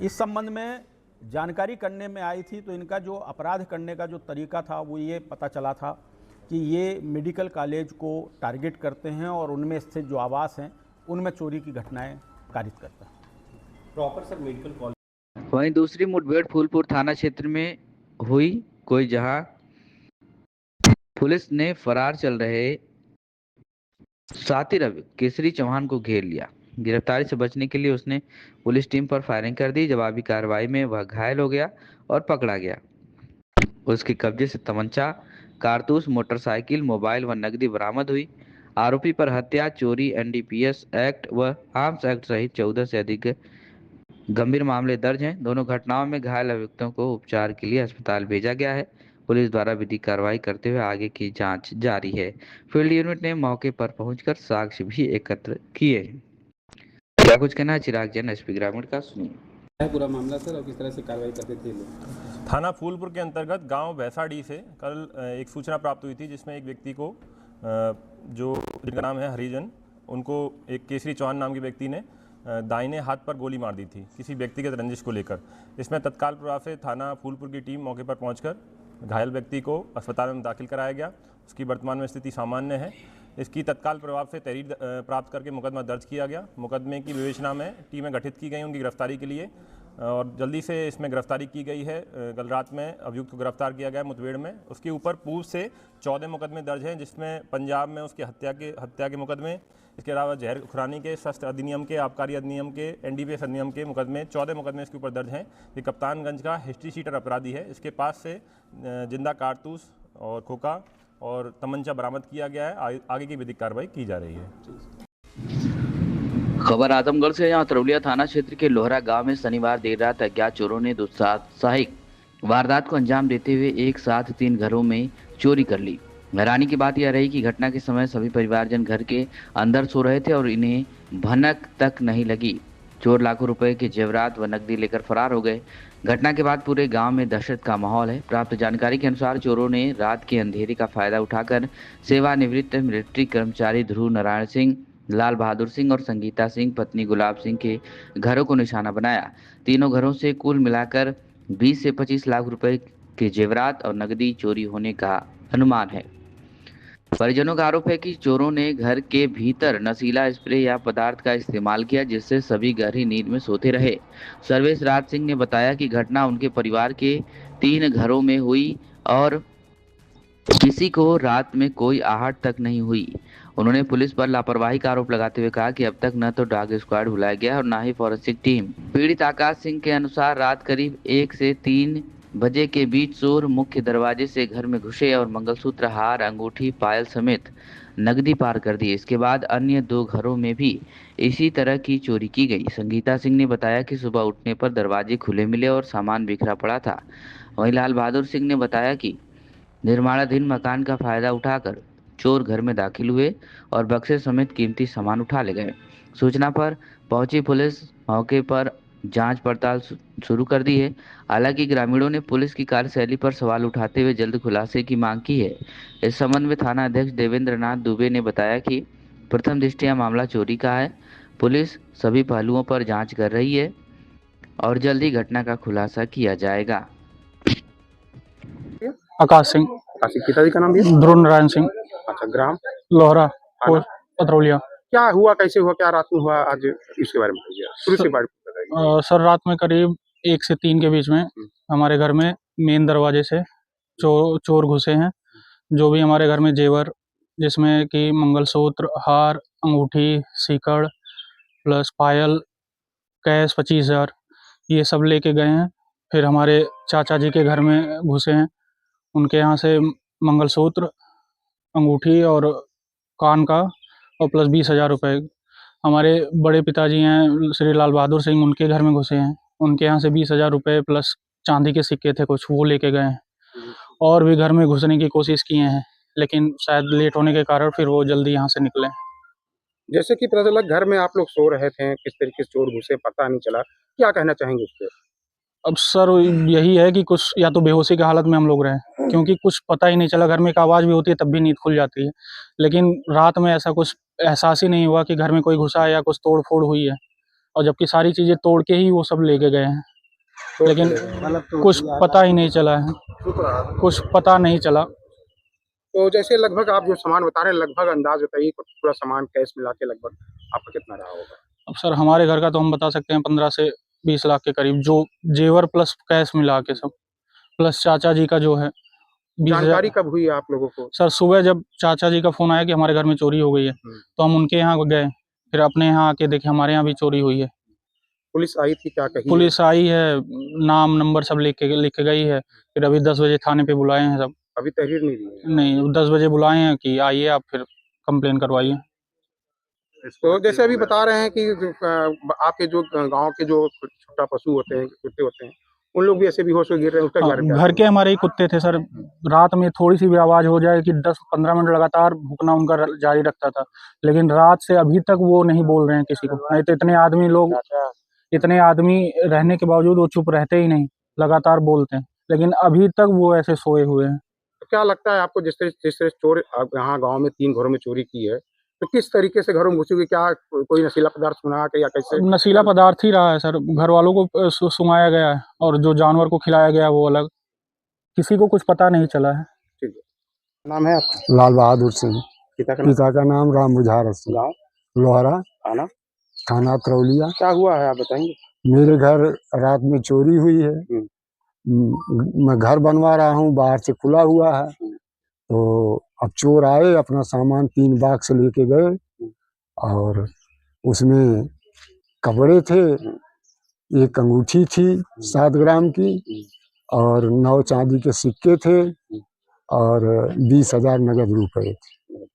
इस संबंध में जानकारी करने में आई थी तो इनका जो अपराध करने का जो तरीका था वो ये पता चला था कि ये मेडिकल कॉलेज को टारगेट करते हैं और उनमें स्थित जो आवास हैं उनमें चोरी की घटनाएं कारित करते हैं। Proper sir medical college. वहीं दूसरी मुठभेड़ फूलपुर थाना क्षेत्र में हुई, कोई जहां पुलिस ने फरार चल रहे साथी रवि केसरी चौहान को घेर लिया। गिरफ्तारी से बचने के लिए उसने पुलिस टीम पर फायरिंग कर दी। जवाबी कार्रवाई में वह घायल हो गया और पकड़ा गया। उसके कब्जे से तमंचा, कारतूस, मोटरसाइकिल, मोबाइल व नकदी बरामद हुई। आरोपी पर हत्या, चोरी, एनडीपीएस एक्ट व आर्म्स एक्ट सहित 14 से अधिक गंभीर मामले दर्ज हैं। दोनों घटनाओं में घायल अभियुक्तों को उपचार के लिए अस्पताल भेजा गया है। पुलिस द्वारा विधिक कार्रवाई करते हुए आगे की जांच जारी है। फील्ड यूनिट ने मौके पर पहुंचकर साक्ष्य भी एकत्र किए। क्या कुछ कहना है चिराग जैन, एसपी ग्रामीण का, सुनिए। पूरा मामला सर और किस तरह से कार्रवाई करते थे लोग? थाना फूलपुर के अंतर्गत गांव भैंसाडी से कल एक सूचना प्राप्त हुई थी, जिसमें एक व्यक्ति को जो जिनका नाम है हरिजन, उनको एक केसरी चौहान नाम के व्यक्ति ने दाहिने हाथ पर गोली मार दी थी किसी व्यक्तिगत रंजिश को लेकर। इसमें तत्काल प्रभाव से थाना फूलपुर की टीम मौके पर पहुंचकर घायल व्यक्ति को अस्पताल में दाखिल कराया गया। उसकी वर्तमान में स्थिति सामान्य है। इसकी तत्काल प्रभाव से तहरीर प्राप्त करके मुकदमा दर्ज किया गया। मुकदमे की विवेचना में टीमें गठित की गई उनकी गिरफ्तारी के लिए और जल्दी से इसमें गिरफ्तारी की गई है। कल रात में अभियुक्त को गिरफ्तार किया गया मुठभेड़ में। उसके ऊपर पूर्व से 14 मुकदमे दर्ज हैं, जिसमें पंजाब में उसकी हत्या के मुकदमे, इसके अलावा जहर खुरानी के, शस्त्र अधिनियम के, आबकारी अधिनियम के, एनडीपीएस अधिनियम के मुकदमे 14 मुकदमे इसके ऊपर दर्ज हैं। ये कप्तानगंज का हिस्ट्री शीटर अपराधी है। इसके पास से जिंदा कारतूस और खोखा और तमंचा बरामद किया गया है। आगे की विधिक कार्रवाई की जा रही है। खबर आजमगढ़ से, जहां तरौलिया थाना क्षेत्र के लोहरा गांव में शनिवार देर रात अज्ञात चोरों ने दुस्साहसिक वारदात को अंजाम देते हुए एक साथ 3 घरों में चोरी कर ली। हैरानी की बात यह रही कि घटना के समय सभी परिवारजन घर के अंदर सो रहे थे और इन्हें भनक तक नहीं लगी। चोर लाखों रुपए के जेवरात व नकदी लेकर फरार हो गए। घटना के बाद पूरे गांव में दहशत का माहौल है। प्राप्त जानकारी के अनुसार चोरों ने रात के अंधेरे का फायदा उठाकर सेवानिवृत्त मिलिट्री कर्मचारी ध्रुव नारायण सिंह, लाल बहादुर सिंह और संगीता सिंह पत्नी गुलाब सिंह के घरों को निशाना बनाया। तीनों घरों से कुल मिलाकर 20 से 25 लाख रुपए के जेवरात और नकदी चोरी होने का अनुमान है। परिजनों का आरोप है कि चोरों ने घर के भीतर नशीला स्प्रे या पदार्थ का इस्तेमाल किया, जिससे सभी गहरी नींद में सोते रहे। सर्वेश राज सिंह ने बताया कि घटना उनके परिवार के 3 घरों में हुई और किसी को रात में कोई आहट तक नहीं हुई। उन्होंने पुलिस पर लापरवाही का आरोप लगाते हुए कहा कि अब तक न तो डॉग स्क्वाड बुलाया गया और न ही फॉरेंसिक टीम। पीड़ित आकाश सिंह के अनुसार रात करीब 1 से 3 बजे के बीच चोर मुख्य दरवाजे से घर में घुसे और मंगलसूत्र, हार, अंगूठी, पायल समेत नकदी पार कर दी। इसके बाद अन्य 2 घरों में भी इसी तरह की चोरी की गई। संगीता सिंह ने बताया कि सुबह उठने पर दरवाजे खुले मिले और सामान बिखरा पड़ा था। वहीं लाल बहादुर सिंह ने बताया कि निर्माणाधीन मकान का फायदा उठाकर चोर घर में दाखिल हुए और बक्से समेत कीमती सामान उठा ले गए। सूचना पर पहुंची पुलिस मौके पर जांच पड़ताल शुरू कर दी है। हालांकि ग्रामीणों ने पुलिस की कार्यशैली पर सवाल उठाते हुए जल्द खुलासे की मांग की है। इस संबंध में थाना अध्यक्ष देवेंद्र नाथ दुबे ने बताया कि प्रथम दृष्टया मामला चोरी का है। पुलिस सभी पहलुओं पर जांच कर रही है और जल्द ही घटना का खुलासा किया जाएगा। आकाश सिंह। पिताजी का नाम भी? ध्रुव नारायण सिंह। अच्छा, ग्राम लोहरा, पथरौलिया। क्या हुआ, कैसे हुआ, क्या रात में हुआ, आज इसके बारे में बताइए, शुरू से बारे में बताइए। सर रात में करीब 1 से 3 के बीच में हमारे घर में मेन दरवाजे से चोर घुसे हैं। जो भी हमारे घर में जेवर, जिसमें कि मंगलसूत्र, हार, अंगूठी, सीकड़ प्लस पायल, कैश 25,000 ये सब लेके गए हैं। फिर हमारे चाचा जी के घर में घुसे हैं, उनके यहाँ से मंगलसूत्र, अंगूठी और कान का और प्लस 20,000 रुपये। हमारे बड़े पिताजी हैं श्री लाल बहादुर सिंह, उनके घर में घुसे हैं, उनके यहाँ से 20,000 रुपये प्लस चांदी के सिक्के थे कुछ, वो लेके गए हैं। और भी घर में घुसने की कोशिश किए हैं, लेकिन शायद लेट होने के कारण फिर वो जल्दी यहाँ से निकले। जैसे कि पता चला घर में आप लोग सो रहे थे, किस तरीके से चोर घुसे पता नहीं चला, क्या कहना चाहेंगे उस पर? अब सर यही है कि कुछ या तो बेहोशी की हालत में हम लोग रहे, क्योंकि कुछ पता ही नहीं चला। घर में एक आवाज़ भी होती है तब भी नींद खुल जाती है, लेकिन रात में ऐसा कुछ एहसास ही नहीं हुआ कि घर में कोई घुसा है या कुछ तोड़ फोड़ हुई है। और जबकि सारी चीज़ें तोड़ के ही वो सब लेके गए हैं, लेकिन कुछ पता ही नहीं चला है, कुछ पता नहीं चला। तो जैसे लगभग आप जो सामान बता रहे हैं, लगभग अंदाज बताइए, पूरा सामान कैश मिला के लगभग आपका कितना रहा होगा? अब सर हमारे घर का तो हम बता सकते हैं 15 से 20 लाख के करीब, जो जेवर प्लस कैश मिला के सब, प्लस चाचा जी का जो है 20,000। जानकारी कब हुई आप लोगों को? सर सुबह जब चाचा जी का फोन आया कि हमारे घर में चोरी हो गई है, तो हम उनके यहाँ गए, फिर अपने यहाँ आके देखे हमारे यहाँ भी चोरी हुई है। पुलिस आई थी, क्या कही? पुलिस आई है, नाम नंबर सब लिख के गई है। फिर अभी 10 बजे थाने पे बुलाए हैं सब। अभी तहरीर नहीं दी है? नहीं, 10 बजे बुलाए हैं कि आइए आप फिर कंप्लेन करवाइए। तो जैसे अभी बता रहे हैं कि आपके जो गांव के जो छोटा पशु होते हैं, कुत्ते होते हैं, उन लोग भी ऐसे बेहोश हो गिर रहे हैं, उसका बारे में? घर के हमारे ही कुत्ते थे सर, रात में थोड़ी सी भी आवाज़ हो जाए कि 10-15 मिनट लगातार भूकना उनका जारी रखता था, लेकिन रात से अभी तक वो नहीं बोल रहे हैं किसी को। नहीं तो इतने आदमी रहने के बावजूद वो चुप रहते ही नहीं, लगातार बोलते हैं, लेकिन अभी तक वो ऐसे सोए हुए हैं। तो क्या लगता है आपको, जिस तरह चोर यहाँ गाँव में 3 घरों में चोरी की है, तो किस तरीके से घरों में घुसी हुई? क्या कोई नशीला पदार्थ सुना के या कैसे? नशीला पदार्थ ही रहा है सर, घर वालों को सुंघाया गया है और जो जानवर को खिलाया गया वो अलग, किसी को कुछ पता नहीं चला है। ठीक है, नाम है आपका? लाल बहादुर सिंह। पिता का नाम राम बुझार सिंह। गाँव? लोहरा, थाना तरौलिया। क्या हुआ है आप बताएंगे? मेरे घर रात में चोरी हुई है। मैं घर बनवा रहा हूँ, बाहर से खुला हुआ है, तो अब चोर आए, अपना सामान 3 बाक्स से लेके गए और उसमें कपड़े थे, एक अंगूठी थी 7 ग्राम की और 9 चांदी के सिक्के थे और 20,000 नगद रुपए थे।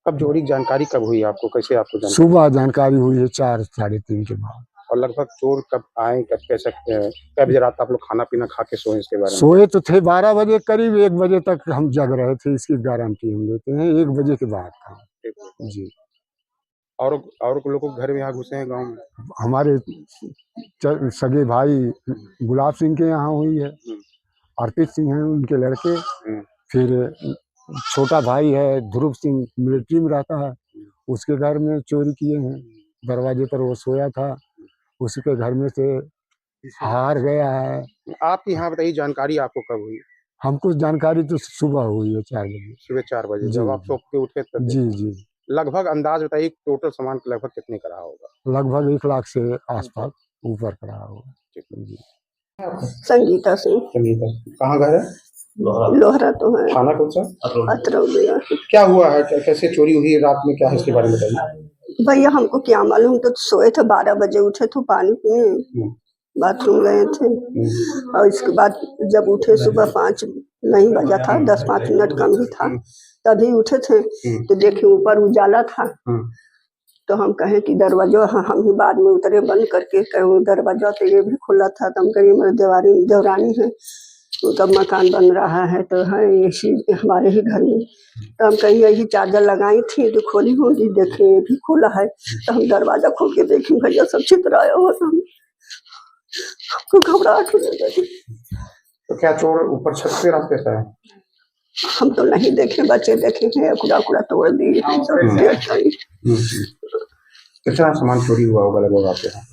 कब चोरी की जानकारी कब हुई आपको, कैसे आपको जानकारी? सुबह जानकारी हुई है 4 साढ़े 3 के बाद। और लगभग चोर कब आए, कब कैसे, क्या बजे रात आप लोग खाना पीना खा के सोए? इसके बारे में सोए तो थे 12 बजे करीब, 1 बजे तक हम जग रहे थे, इसकी गारंटी हम देते हैं, 1 बजे के बाद का जी। और लोगों को घर में यहाँ घुसे हैं गाँव में? हमारे सगे भाई गुलाब सिंह के यहाँ हुई है, अर्पित सिंह हैं उनके लड़के, फिर छोटा भाई है ध्रुव सिंह, मिलिट्री में रहता है, उसके घर में चोरी किए हैं। दरवाजे पर वो सोया था, उसके घर में से हार गया है। आपके यहाँ बताइए जानकारी आपको कब हुई? हमको जानकारी तो सुबह हुई है 4 बजे। सुबह 4 बजे जी, जब आप सो के उठे तब जी देखा। जी लगभग अंदाज बताइए टोटल सामान लगभग कितने का रहा होगा? लगभग 1 लाख से आसपास ऊपर का रहा होगा। जी संगीता सिंह। संगीता, कहाँ घर है? लोहरा तो है। थाना कौन सा? अतरौलिया। क्या हुआ है, कैसे चोरी हुई रात में, क्या है इसके बारे में बताइए। भैया हमको क्या मालूम, तो सोए थे 12 बजे उठे थे पानी पीने, बाथरूम गए थे और इसके बाद जब उठे सुबह 5 नहीं बजा था, 10-5 मिनट कम ही था, तभी उठे थे तो देखे ऊपर उजाला था। तो हम कहें कि दरवाजा, हम ही बाद में उतरे बंद करके, कहे दरवाजा तो ये भी खुला था। तो हम कहें मेरे देवरानी है, उनका मकान बन रहा है तो है इसी हमारे ही घर में। तो हम कहीं यही चादर लगाई थी तो खोली होगी, देखे ये भी खुला है। तो हम दरवाजा खोल के देखें भैया सब छितराया हुआ था, हमको घबराहट होने लगी। तो क्या चोर ऊपर छत पे रास्ते से है? हम तो नहीं देखे, बच्चे देखे हैं, कुड़ा तोड़ दिए। कितना सामान चोरी हुआ होगा लगभग आपके यहाँ?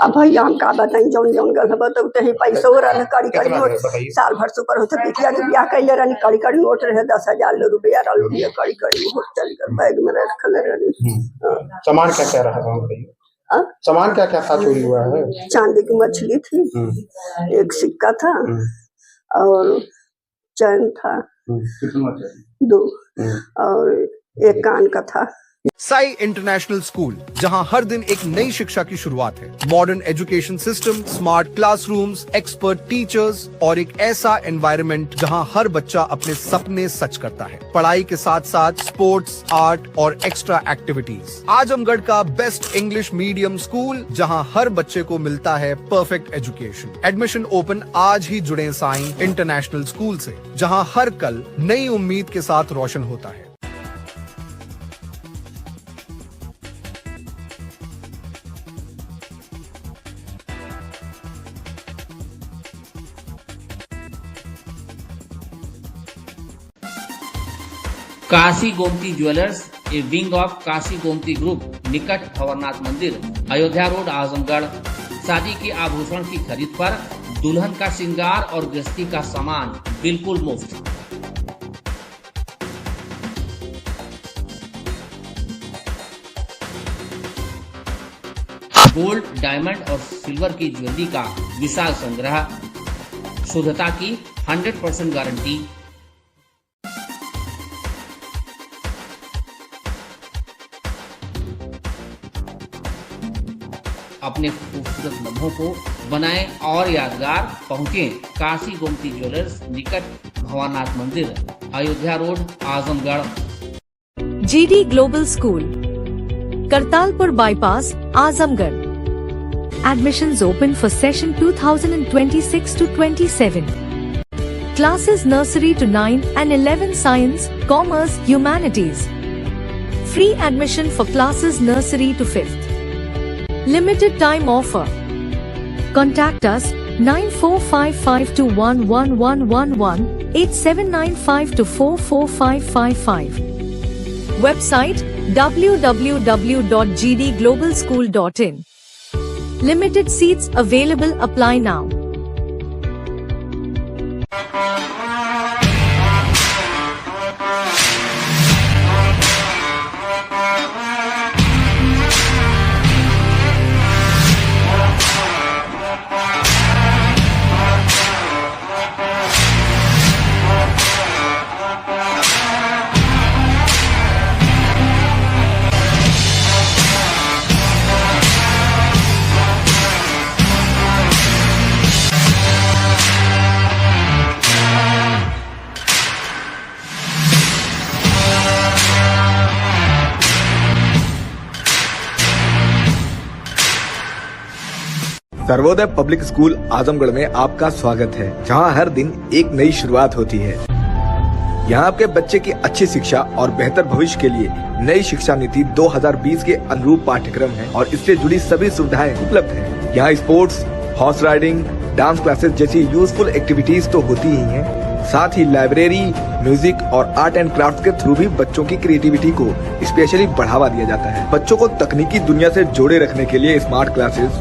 अब भैया हम का बताई, जौन जौन गल बताते ही पैसा हो रहा कड़ी नोट, साल भर से ऊपर होते पिछला के ब्याह कैले रहनी, कड़ी नोट रहे 10,000 रुपया रुपया कड़ी हो चल कर बैग में रखले रहनी। सामान क्या क्या रहा था? सामान क्या क्या था चोरी हुआ है? चांदी की मछली थी, एक सिक्का था और चैन था 2 और एक कान का था। साई इंटरनेशनल स्कूल, जहां हर दिन एक नई शिक्षा की शुरुआत है। Modern education system, smart classrooms, expert teachers और एक ऐसा एनवायरनमेंट जहां हर बच्चा अपने सपने सच करता है। पढ़ाई के साथ साथ स्पोर्ट्स, आर्ट और एक्स्ट्रा एक्टिविटीज। आजमगढ़ का बेस्ट इंग्लिश मीडियम स्कूल, जहां हर बच्चे को मिलता है परफेक्ट एजुकेशन। एडमिशन ओपन आज ही जुड़े साई इंटरनेशनल स्कूल से, जहां हर कल नई उम्मीद के साथ रोशन होता है। Kashi Gomti jewellers, A wing of Kashi Gomti group, निकट भंवरनाथ मंदिर, अयोध्या रोड, आजमगढ़। शादी के आभूषण की खरीद पर दुल्हन का श्रृंगार और गृहस्थी का सामान बिल्कुल मुफ्त। गोल्ड, डायमंड और सिल्वर की ज्वेलरी का विशाल संग्रह, शुद्धता की 100% गारंटी। अपने खूबसूरत लम्हों को बनाएं और यादगार। पहुंचे काशी गोमती ज्वेलर्स, निकट भंवरनाथ मंदिर, Ayodhya road, Azamgarh. GD global school, Kartalpur bypass, Azamgarh. Admissions open for session 2026 to 27. Classes nursery to 9 and 11 science, commerce, humanities. Free admission for classes nursery to 5th. Limited time offer. Contact us 9455211111, 8795244555. Website www.gdglobalschool.in. Limited seats available. Apply now. Sarvodaya public school Azamgarh में आपका स्वागत है, जहां हर दिन एक नई शुरुआत होती है। यहां आपके बच्चे की अच्छी शिक्षा और बेहतर भविष्य के लिए नई शिक्षा नीति 2020 के अनुरूप पाठ्यक्रम है और इससे जुड़ी सभी सुविधाएं उपलब्ध हैं। यहाँ sports, horse riding, dance classes जैसी यूजफुल एक्टिविटीज तो होती ही हैं, साथ ही लाइब्रेरी, म्यूजिक और आर्ट एंड क्राफ्ट के थ्रू भी बच्चों की क्रिएटिविटी को स्पेशली बढ़ावा दिया जाता है। बच्चों को तकनीकी दुनिया से जोड़े रखने के लिए स्मार्ट क्लासेस,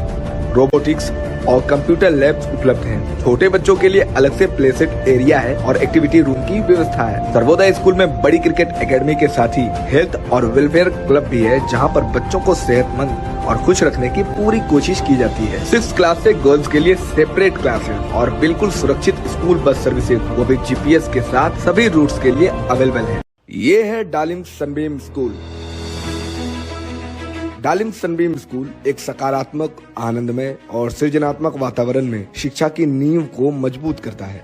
रोबोटिक्स, और कंप्यूटर लैब्स उपलब्ध हैं। छोटे बच्चों के लिए अलग से प्ले सेट एरिया है और एक्टिविटी रूम की व्यवस्था है। सर्वोदय स्कूल में बड़ी क्रिकेट एकेडमी के साथ ही हेल्थ और वेलफेयर क्लब भी है, जहाँ पर बच्चों को सेहतमंद और खुश रखने की पूरी कोशिश की जाती है। 6th क्लास से गर्ल्स के लिए सेपरेट क्लासेस और बिल्कुल सुरक्षित स्कूल बस सर्विसेज, वो भी GPS के साथ सभी रूट्स के लिए अवेलेबल है। ये है डालिम सनबीम स्कूल। डालिम सनबीम स्कूल एक सकारात्मक, आनंदमय और सृजनात्मक वातावरण में शिक्षा की नींव को मजबूत करता है।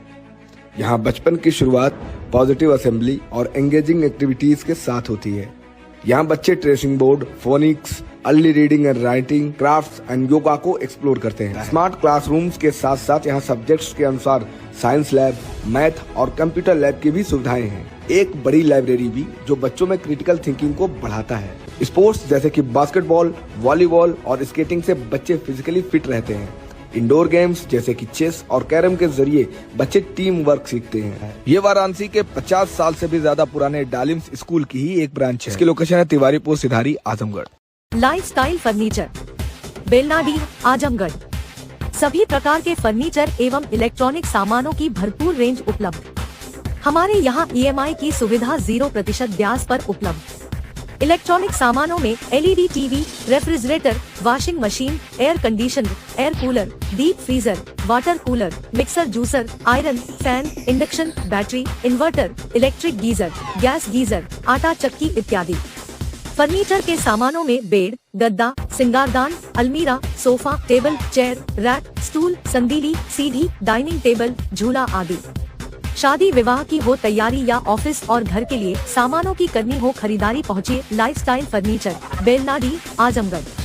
यहाँ बचपन की शुरुआत पॉजिटिव असेंबली और एंगेजिंग एक्टिविटीज के साथ होती है। यहाँ बच्चे tracing board, phoenix, early reading and writing, crafts and yoga को एक्सप्लोर करते हैं। स्मार्ट क्लासरूम्स के साथ साथ यहाँ सब्जेक्ट्स के अनुसार साइंस लैब, मैथ और कंप्यूटर लैब की भी सुविधाएं हैं। एक बड़ी लाइब्रेरी भी जो बच्चों में क्रिटिकल थिंकिंग को बढ़ाता है। स्पोर्ट्स जैसे कि बास्केटबॉल, वॉलीबॉल और स्केटिंग से बच्चे फिजिकली फिट रहते हैं। इंडोर गेम्स जैसे कि चेस और कैरम के जरिए बच्चे टीम वर्क सीखते हैं। ये वाराणसी के 50 साल से भी ज्यादा पुराने डालिम स्कूल की ही एक ब्रांच है। इसकी लोकेशन है तिवारीपुर सिधारी, आजमगढ़। Lifestyle furniture, Belnadi, Azamgarh. सभी प्रकार के फर्नीचर एवं इलेक्ट्रॉनिक सामानों की भरपूर रेंज उपलब्ध। हमारे यहाँ EMI की सुविधा 0% ब्याज पर उपलब्ध। इलेक्ट्रॉनिक सामानों में LED TV, refrigerator, washing machine, air conditioner, air cooler, deep freezer, water cooler, mixer juicer, iron, fan, induction, battery, inverter, electric geyser, gas geyser, आटा चक्की इत्यादि। फर्नीचर के सामानों में बेड, गद्दा, सिंगारदान, अलमीरा, sofa, table, chair, rack, stool, संदीली, सीढ़ी, डाइनिंग टेबल, झूला आदि। शादी विवाह की हो तैयारी या ऑफिस और घर के लिए सामानों की करनी हो खरीदारी, पहुँचिए लाइफस्टाइल फर्नीचर, बेलनाडी, आजमगढ़।